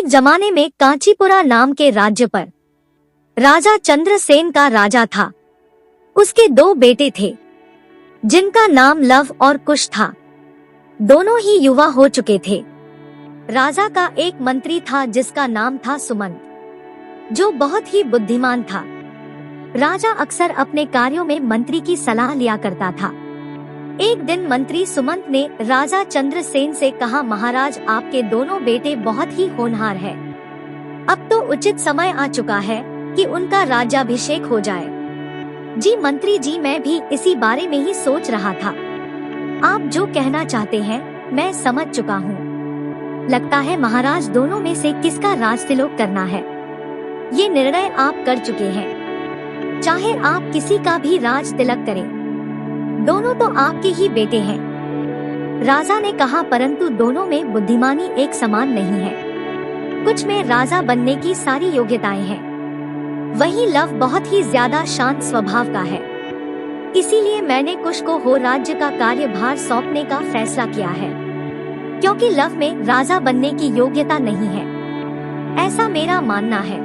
एक जमाने में कांचीपुरा नाम के राज्य पर राजा चंद्रसेन का राजा था। उसके दो बेटे थे जिनका नाम लव और कुश था। दोनों ही युवा हो चुके थे। राजा का एक मंत्री था जिसका नाम था सुमंत, जो बहुत ही बुद्धिमान था। राजा अक्सर अपने कार्यों में मंत्री की सलाह लिया करता था। एक दिन मंत्री सुमंत ने राजा चंद्रसेन से कहा, महाराज, आपके दोनों बेटे बहुत ही होनहार हैं। अब तो उचित समय आ चुका है कि उनका राज्याभिषेक हो जाए। जी मंत्री जी, मैं भी इसी बारे में ही सोच रहा था। आप जो कहना चाहते हैं मैं समझ चुका हूँ। लगता है महाराज, दोनों में से किसका राज तिलक करना है ये निर्णय आप कर चुके हैं। चाहे आप किसी का भी राज तिलक करें, दोनों तो आपके ही बेटे हैं। राजा ने कहा, परंतु दोनों में बुद्धिमानी एक समान नहीं है। कुछ में राजा बनने की सारी योग्यताएं हैं, वहीं लव बहुत ही ज्यादा शांत स्वभाव का है। इसीलिए मैंने कुश को हो राज्य का कार्यभार सौंपने का फैसला किया है, क्योंकि लव में राजा बनने की योग्यता नहीं है, ऐसा मेरा मानना है।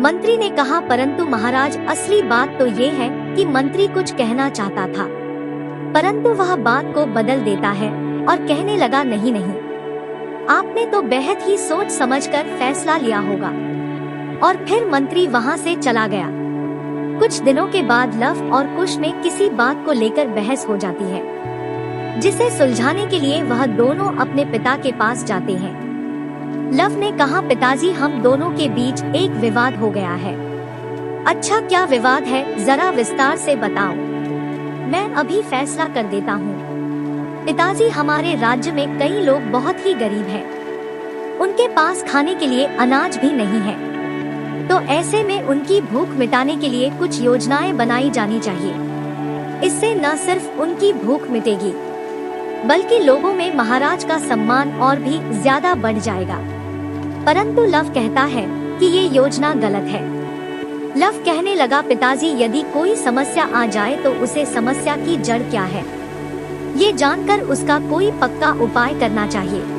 मंत्री ने कहा, परंतु महाराज, असली बात तो ये है कि मंत्री कुछ कहना चाहता था, परंतु वह बात को बदल देता है और कहने लगा, नहीं नहीं, आपने तो बेहद ही सोच समझकर फैसला लिया होगा। और फिर मंत्री वहां से चला गया। कुछ दिनों के बाद लव और कुश में किसी बात को लेकर बहस हो जाती है, जिसे सुलझाने के लिए वह दोनों अपने पिता के पास जाते हैं। लव ने कहा, पिताजी, हम दोनों के बीच एक विवाद हो गया है। अच्छा, क्या विवाद है, जरा विस्तार से बताओ, मैं अभी फैसला कर देता हूँ। पिताजी, हमारे राज्य में कई लोग बहुत ही गरीब हैं, उनके पास खाने के लिए अनाज भी नहीं है। तो ऐसे में उनकी भूख मिटाने के लिए कुछ योजनाएं बनाई जानी चाहिए। इससे न सिर्फ उनकी भूख मिटेगी, बल्कि लोगों में महाराज का सम्मान और भी ज्यादा बढ़ जाएगा। परंतु लव कहता है कि ये योजना गलत है। लव कहने लगा, पिताजी, यदि कोई समस्या आ जाए तो उसे समस्या की जड़ क्या है ये जानकर उसका कोई पक्का उपाय करना चाहिए।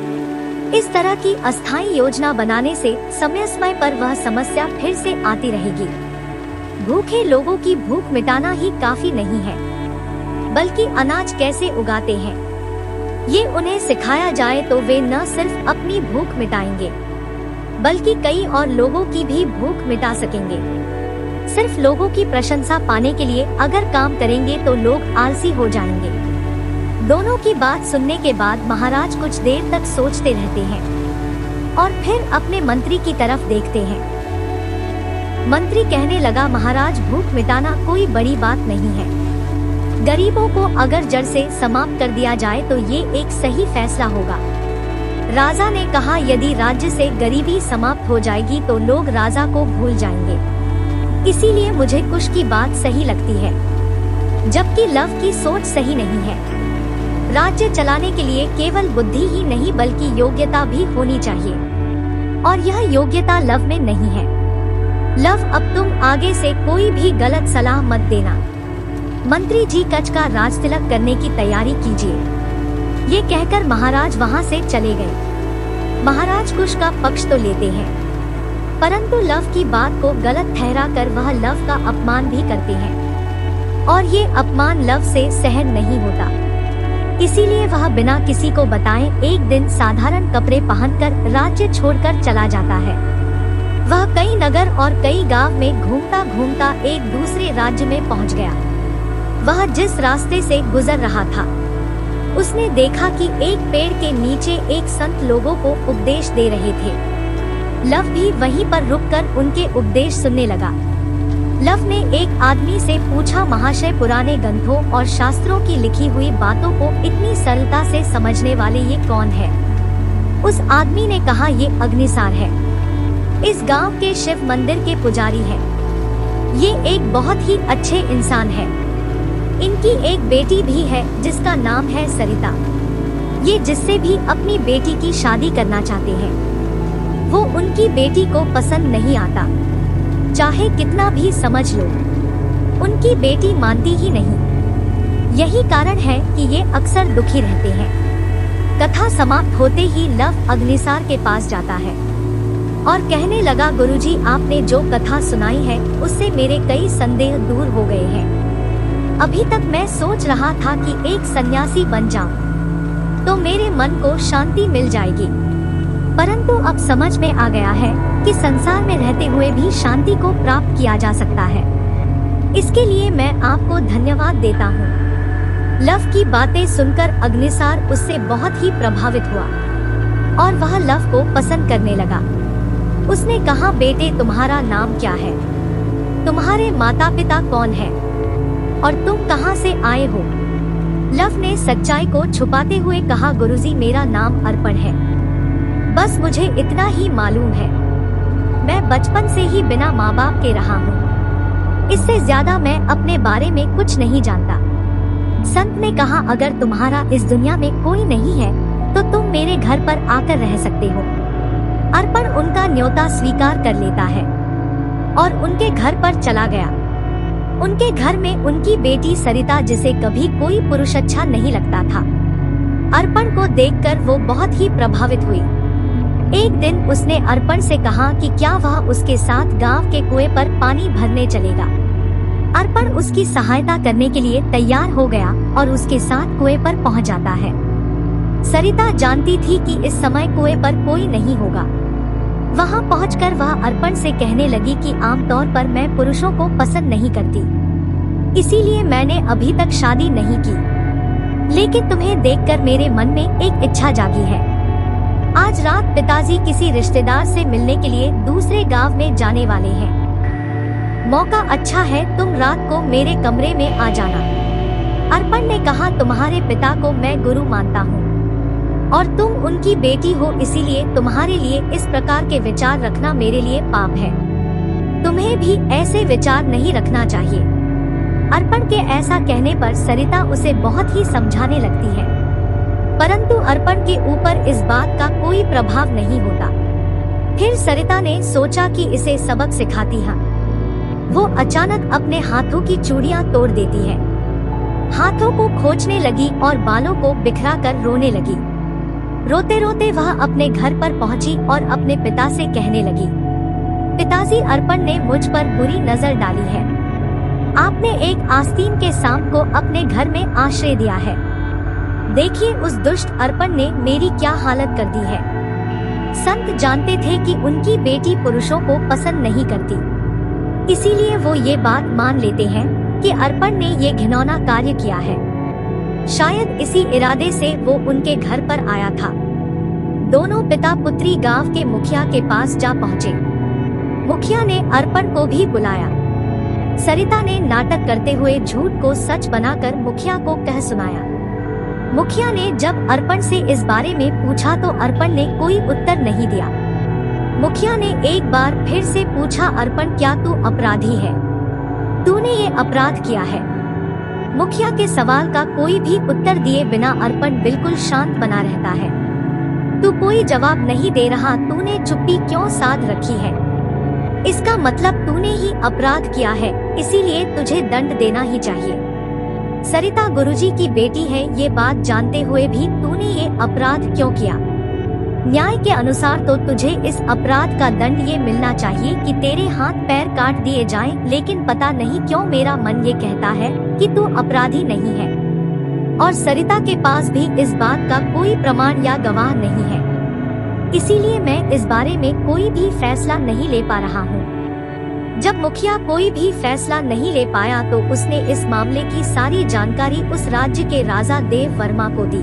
इस तरह की अस्थायी योजना बनाने से समय समय पर वह समस्या फिर से आती रहेगी। भूखे लोगों की भूख मिटाना ही काफी नहीं है, बल्कि अनाज कैसे उगाते हैं ये उन्हें सिखाया जाए तो वे न सिर्फ अपनी भूख मिटाएंगे, बल्कि कई और लोगों की भी भूख मिटा सकेंगे। सिर्फ लोगों की प्रशंसा पाने के लिए अगर काम करेंगे तो लोग आलसी हो जाएंगे। दोनों की बात सुनने के बाद महाराज कुछ देर तक सोचते रहते हैं और फिर अपने मंत्री की तरफ देखते हैं। मंत्री कहने लगा, महाराज, भूख मिटाना कोई बड़ी बात नहीं है। गरीबों को अगर जड़ से समाप्त कर दिया जाए तो ये एक सही फैसला होगा। राजा ने कहा, यदि राज्य से गरीबी समाप्त हो जाएगी तो लोग राजा को भूल जाएंगे। इसीलिए मुझे कुश की बात सही लगती है, जबकि लव की सोच सही नहीं है। राज्य चलाने के लिए केवल बुद्धि ही नहीं बल्कि योग्यता भी होनी चाहिए, और यह योग्यता लव में नहीं है। लव, अब तुम आगे से कोई भी गलत सलाह मत देना। मंत्री जी, कच का राज तिलक करने की तैयारी कीजिए। ये कहकर महाराज वहां से चले गए। महाराज कुश का पक्ष तो लेते हैं, परंतु लव की बात को गलत ठहराकर वह लव का अपमान भी करते हैं, और ये अपमान लव से सहन नहीं होता। इसीलिए वह बिना किसी को बताए एक दिन साधारण कपड़े पहनकर राज्य छोड़कर चला जाता है। वह कई नगर और कई गांव में घूमता घूमता एक दूसरे राज्य में पहुंच गया। वह जिस रास्ते से गुजर रहा था, उसने देखा कि एक पेड़ के नीचे एक संत लोगों को उपदेश दे रहे थे। लव भी वहीं पर रुककर उनके उपदेश सुनने लगा। लव ने एक आदमी से पूछा, महाशय, पुराने ग्रंथों और शास्त्रों की लिखी हुई बातों को इतनी सरलता से समझने वाले ये कौन है? उस आदमी ने कहा, ये अग्निसार है, इस गांव के शिव मंदिर के पुजारी हैं। ये एक बहुत ही अच्छे इंसान है। इनकी एक बेटी भी है जिसका नाम है सरिता। ये जिससे भी अपनी बेटी की शादी करना चाहते हैं, वो उनकी बेटी को पसंद नहीं आता, चाहे कितना भी समझ लो, उनकी बेटी मानती ही नहीं। यही कारण है कि ये अक्सर दुखी रहते हैं। कथा समाप्त होते ही लव अग्निसार के पास जाता है और कहने लगा, गुरुजी, आपने जो कथा सुनाई है उससे मेरे कई संदेह दूर हो गए हैं। अभी तक मैं सोच रहा था कि एक सन्यासी बन जाऊं तो मेरे मन को शांति मिल जाएगी, परंतु अब समझ में आ गया है कि संसार में रहते हुए भी शांति को प्राप्त किया जा सकता है। इसके लिए मैं आपको धन्यवाद देता हूँ। लव की बातें सुनकर अग्निसार उससे बहुत ही प्रभावित हुआ और वह लव को पसंद करने लगा। उसने कहा, बेटे, तुम्हारा नाम क्या है? तुम्हारे माता पिता कौन है और तुम कहाँ से आए हो? लव ने सच्चाई को छुपाते हुए कहा, गुरुजी, मेरा नाम अर्पण है। बस मुझे इतना ही मालूम है। मैं बचपन से ही बिना माँ बाप के रहा हूँ। इससे ज्यादा मैं अपने बारे में कुछ नहीं जानता। संत ने कहा, अगर तुम्हारा इस दुनिया में कोई नहीं है तो तुम मेरे घर पर आकर रह सकते हो। अर्पण उनका न्योता स्वीकार कर लेता है और उनके घर पर चला गया। उनके घर में उनकी बेटी सरिता, जिसे कभी कोई पुरुष अच्छा नहीं लगता था, अर्पण को देखकर वो बहुत ही प्रभावित हुई। एक दिन उसने अर्पण से कहा कि क्या वह उसके साथ गांव के कुएं पर पानी भरने चलेगा। अर्पण उसकी सहायता करने के लिए तैयार हो गया और उसके साथ कुएं पर पहुंच जाता है। सरिता जानती थी कि इस समय कुएं पर कोई नहीं होगा। वहां पहुंचकर वह अर्पण से कहने लगी कि आमतौर पर मैं पुरुषों को पसंद नहीं करती, इसीलिए मैंने अभी तक शादी नहीं की, लेकिन तुम्हें देखकर मेरे मन में एक इच्छा जागी है। आज रात पिताजी किसी रिश्तेदार से मिलने के लिए दूसरे गांव में जाने वाले हैं। मौका अच्छा है, तुम रात को मेरे कमरे में आ जाना। अर्पण ने कहा, तुम्हारे पिता को मैं गुरु मानता हूँ और तुम उनकी बेटी हो, इसीलिए तुम्हारे लिए इस प्रकार के विचार रखना मेरे लिए पाप है। तुम्हें भी ऐसे विचार नहीं रखना चाहिए। अर्पण के ऐसा कहने पर सरिता उसे बहुत ही समझाने लगती है, परंतु अर्पण के ऊपर इस बात का कोई प्रभाव नहीं होता। फिर सरिता ने सोचा कि इसे सबक सिखाती है। वो अचानक अपने हाथों की चूड़ियां तोड़ देती है, हाथों को खोंचने लगी और बालों को बिखरा कर रोने लगी। रोते रोते वह अपने घर पर पहुंची और अपने पिता से कहने लगी, पिताजी, अर्पण ने मुझ पर बुरी नजर डाली है। आपने एक आस्तीन के सांप को अपने घर में आश्रय दिया है। देखिए, उस दुष्ट अर्पण ने मेरी क्या हालत कर दी है। संत जानते थे कि उनकी बेटी पुरुषों को पसंद नहीं करती, इसीलिए वो ये बात मान लेते हैं कि अर्पण ने ये घिनौना कार्य किया है। शायद इसी इरादे से वो उनके घर पर आया था। दोनों पिता पुत्री गांव के मुखिया के पास जा पहुँचे। मुखिया ने अर्पण को भी बुलाया। सरिता ने नाटक करते हुए झूठ को सच बनाकर मुखिया को कह सुनाया। मुखिया ने जब अर्पण से इस बारे में पूछा तो अर्पण ने कोई उत्तर नहीं दिया। मुखिया ने एक बार फिर से पूछा, अर्पण, क्या तू अपराधी है? तूने ये अपराध किया है? मुखिया के सवाल का कोई भी उत्तर दिए बिना अर्पण बिल्कुल शांत बना रहता है। तू कोई जवाब नहीं दे रहा, तूने चुप्पी क्यों साध रखी है? इसका मतलब तूने ही अपराध किया है, इसीलिए तुझे दंड देना ही चाहिए। सरिता गुरुजी की बेटी है, ये बात जानते हुए भी तूने ये अपराध क्यों किया? न्याय के अनुसार तो तुझे इस अपराध का दंड ये मिलना चाहिए कि तेरे हाथ पैर काट दिए जाएं, लेकिन पता नहीं क्यों मेरा मन ये कहता है कि तू अपराधी नहीं है, और सरिता के पास भी इस बात का कोई प्रमाण या गवाह नहीं है। इसीलिए मैं इस बारे में कोई भी फैसला नहीं ले पा रहा हूँ। जब मुखिया कोई भी फैसला नहीं ले पाया तो उसने इस मामले की सारी जानकारी उस राज्य के राजा देव वर्मा को दी।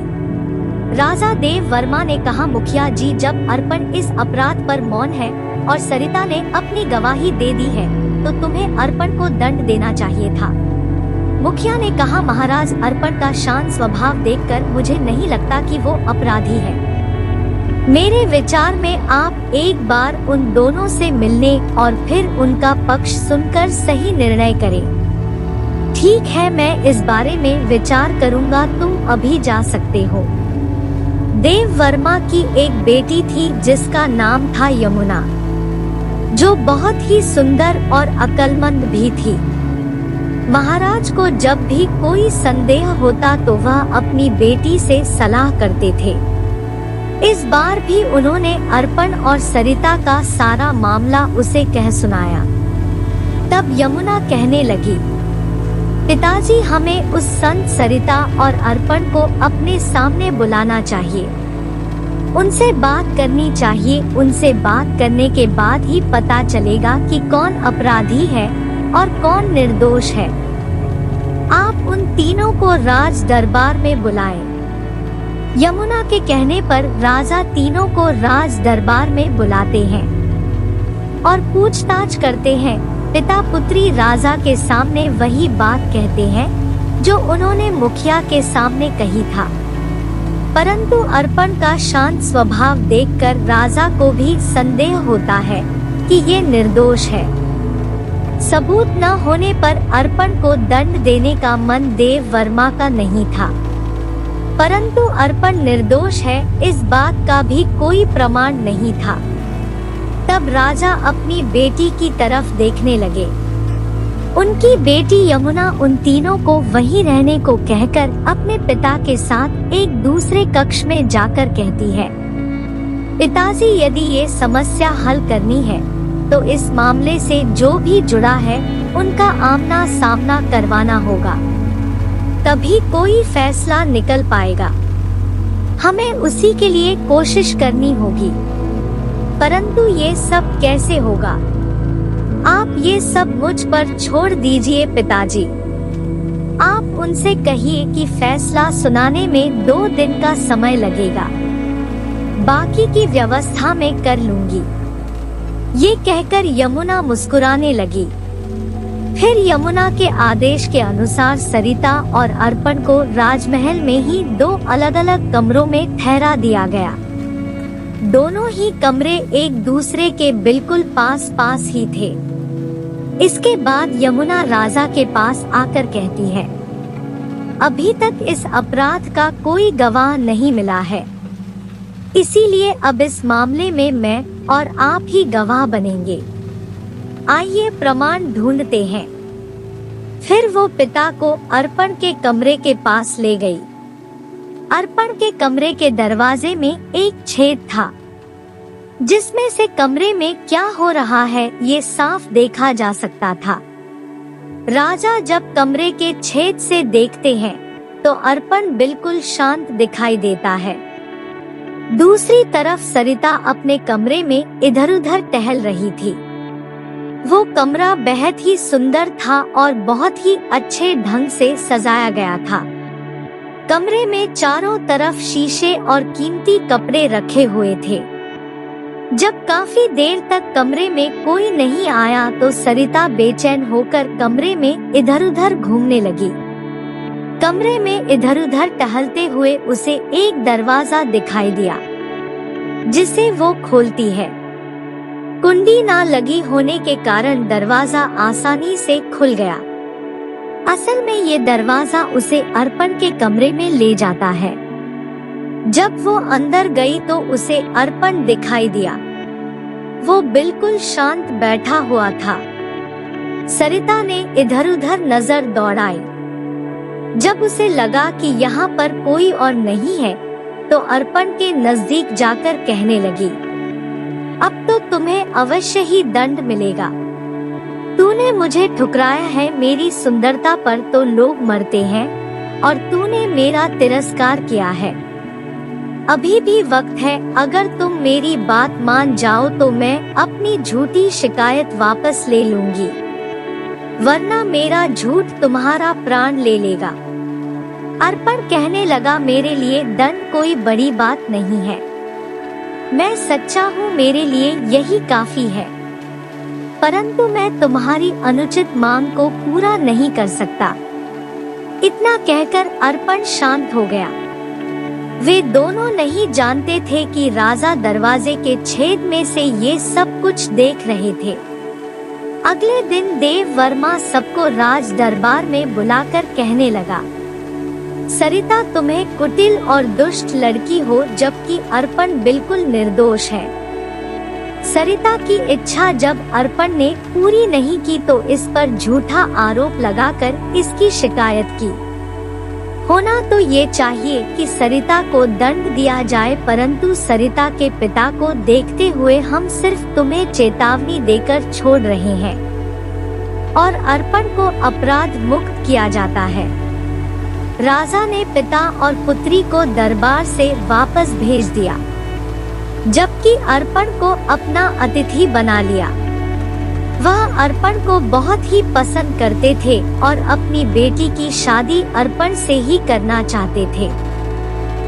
राजा देव वर्मा ने कहा, मुखिया जी, जब अर्पण इस अपराध पर मौन है और सरिता ने अपनी गवाही दे दी है तो तुम्हें अर्पण को दंड देना चाहिए था। मुखिया ने कहा, महाराज, अर्पण का शांत स्वभाव देखकर मुझे नहीं लगता कि वो अपराधी है। मेरे विचार में आप एक बार उन दोनों से मिलने और फिर उनका पक्ष सुनकर सही निर्णय करें। ठीक है, मैं इस बारे में विचार करूंगा, तुम अभी जा सकते हो। देव वर्मा की एक बेटी थी जिसका नाम था यमुना, जो बहुत ही सुंदर और अक्लमंद भी थी। महाराज को जब भी कोई संदेह होता तो वह अपनी बेटी से सलाह करते थे। इस बार भी उन्होंने अर्पण और सरिता का सारा मामला उसे कह सुनाया। तब यमुना कहने लगी, पिताजी, हमें उस संत सरिता और अर्पण को अपने सामने बुलाना चाहिए, उनसे बात करनी चाहिए। उनसे बात करने के बाद ही पता चलेगा कि कौन अपराधी है और कौन निर्दोष है। आप उन तीनों को राज दरबार में बुलाएं। यमुना के कहने पर राजा तीनों को राज दरबार में बुलाते हैं और पूछताछ करते हैं। पिता पुत्री राजा के सामने वही बात कहते हैं जो उन्होंने मुखिया के सामने कही था, परंतु अर्पण का शांत स्वभाव देखकर राजा को भी संदेह होता है कि ये निर्दोष है। सबूत न होने पर अर्पण को दंड देने का मन देव वर्मा का नहीं था, परंतु अर्पण निर्दोष है इस बात का भी कोई प्रमाण नहीं था। तब राजा अपनी बेटी की तरफ देखने लगे। उनकी बेटी यमुना उन तीनों को वहीं रहने को कहकर अपने पिता के साथ एक दूसरे कक्ष में जाकर कहती है, पिताजी, यदि ये समस्या हल करनी है तो इस मामले से जो भी जुड़ा है उनका आमना सामना करवाना होगा, तभी कोई फैसला निकल पाएगा। हमें उसी के लिए कोशिश करनी होगी, परंतु ये सब कैसे होगा? आप ये सब मुझ पर छोड़ दीजिए पिताजी। आप उनसे कहिए कि फैसला सुनाने में 2 दिन का समय लगेगा, बाकी की व्यवस्था मैं कर लूंगी। ये कहकर यमुना मुस्कुराने लगी। फिर यमुना के आदेश के अनुसार सरिता और अर्पण को राजमहल में ही 2 अलग-अलग कमरों में ठहरा दिया गया। दोनों ही कमरे एक दूसरे के बिल्कुल पास पास ही थे। इसके बाद यमुना राजा के पास आकर कहती है, अभी तक इस अपराध का कोई गवाह नहीं मिला है, इसीलिए अब इस मामले में मैं और आप ही गवाह बनेंगे। आइए प्रमाण ढूंढते हैं। फिर वो पिता को अर्पण के कमरे के पास ले गई। अर्पण के कमरे के दरवाजे में एक छेद था, जिसमें से कमरे में क्या हो रहा है ये साफ देखा जा सकता था। राजा जब कमरे के छेद से देखते हैं तो अर्पण बिल्कुल शांत दिखाई देता है। दूसरी तरफ सरिता अपने कमरे में इधर-उधर टहल रही थी। वो कमरा बेहद ही सुंदर था और बहुत ही अच्छे ढंग से सजाया गया था। कमरे में चारों तरफ शीशे और कीमती कपड़े रखे हुए थे। जब काफी देर तक कमरे में कोई नहीं आया तो सरिता बेचैन होकर कमरे में इधर-उधर घूमने लगी। कमरे में इधर-उधर टहलते हुए उसे एक दरवाजा दिखाई दिया, जिसे वो खोलती है। कुंडी ना लगी होने के कारण दरवाजा आसानी से खुल गया। असल में ये दरवाजा उसे अर्पण के कमरे में ले जाता है। जब वो अंदर गई तो उसे अर्पण दिखाई दिया। वो बिल्कुल शांत बैठा हुआ था। सरिता ने इधर-उधर नजर दौड़ाई। जब उसे लगा कि यहाँ पर कोई और नहीं है तो अर्पण के नजदीक जाकर कहने लगी, अब तो तुम्हें अवश्य ही दंड मिलेगा। तूने मुझे ठुकराया है, मेरी सुंदरता पर तो लोग मरते हैं और तूने मेरा तिरस्कार किया है। अभी भी वक्त है, अगर तुम मेरी बात मान जाओ तो मैं अपनी झूठी शिकायत वापस ले लूंगी, वरना मेरा झूठ तुम्हारा प्राण ले लेगा। अर्पण कहने लगा, मेरे लिए दंड कोई बड़ी बात नहीं है, मैं सच्चा हूँ, मेरे लिए यही काफी है, परंतु मैं तुम्हारी अनुचित मांग को पूरा नहीं कर सकता। इतना कहकर अर्पण शांत हो गया। वे दोनों नहीं जानते थे कि राजा दरवाजे के छेद में से ये सब कुछ देख रहे थे। अगले दिन देव वर्मा सबको राज दरबार में बुलाकर कहने लगा, सरिता तुम्हें कुटिल और दुष्ट लड़की हो, जबकि अर्पण बिल्कुल निर्दोष है। सरिता की इच्छा जब अर्पण ने पूरी नहीं की तो इस पर झूठा आरोप लगाकर इसकी शिकायत की। होना तो ये चाहिए कि सरिता को दंड दिया जाए, परंतु सरिता के पिता को देखते हुए हम सिर्फ तुम्हें चेतावनी देकर छोड़ रहे हैं और अर्पण को अपराध मुक्त किया जाता है। राजा ने पिता और पुत्री को दरबार से वापस भेज दिया, जबकि अर्पण को अपना अतिथि बना लिया। वह अर्पण को बहुत ही पसंद करते थे और अपनी बेटी की शादी अर्पण से ही करना चाहते थे।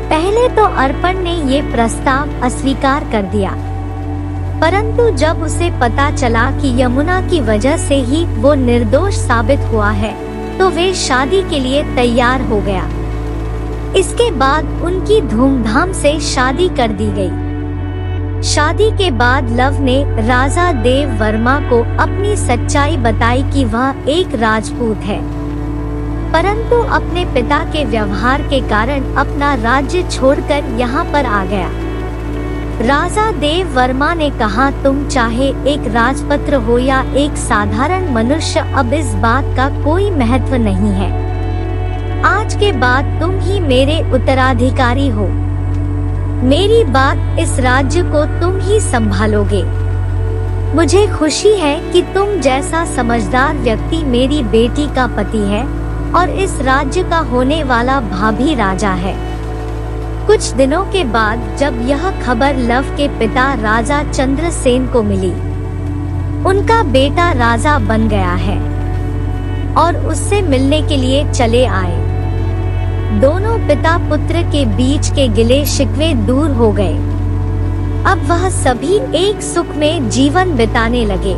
पहले तो अर्पण ने ये प्रस्ताव अस्वीकार कर दिया, परंतु जब उसे पता चला कि यमुना की वजह से ही वो निर्दोष साबित हुआ है, तो वे शादी के लिए तैयार हो गया। इसके बाद उनकी धूमधाम से शादी कर दी गई। शादी के बाद लव ने राजा देव वर्मा को अपनी सच्चाई बताई कि वह एक राजपूत है, परंतु अपने पिता के व्यवहार के कारण अपना राज्य छोड़कर यहाँ पर आ गया। राजा देव वर्मा ने कहा, तुम चाहे एक राजपुत्र हो या एक साधारण मनुष्य, अब इस बात का कोई महत्व नहीं है। आज के बाद तुम ही मेरे उत्तराधिकारी हो। मेरी बात, इस राज्य को तुम ही संभालोगे। मुझे खुशी है कि तुम जैसा समझदार व्यक्ति मेरी बेटी का पति है और इस राज्य का होने वाला भावी राजा है। कुछ दिनों के बाद जब यह खबर लव के पिता राजा चंद्रसेन को मिली, उनका बेटा राजा बन गया है और उससे मिलने के लिए चले आए। दोनों पिता पुत्र के बीच के गिले शिकवे दूर हो गए। अब वह सभी एक सुख में जीवन बिताने लगे।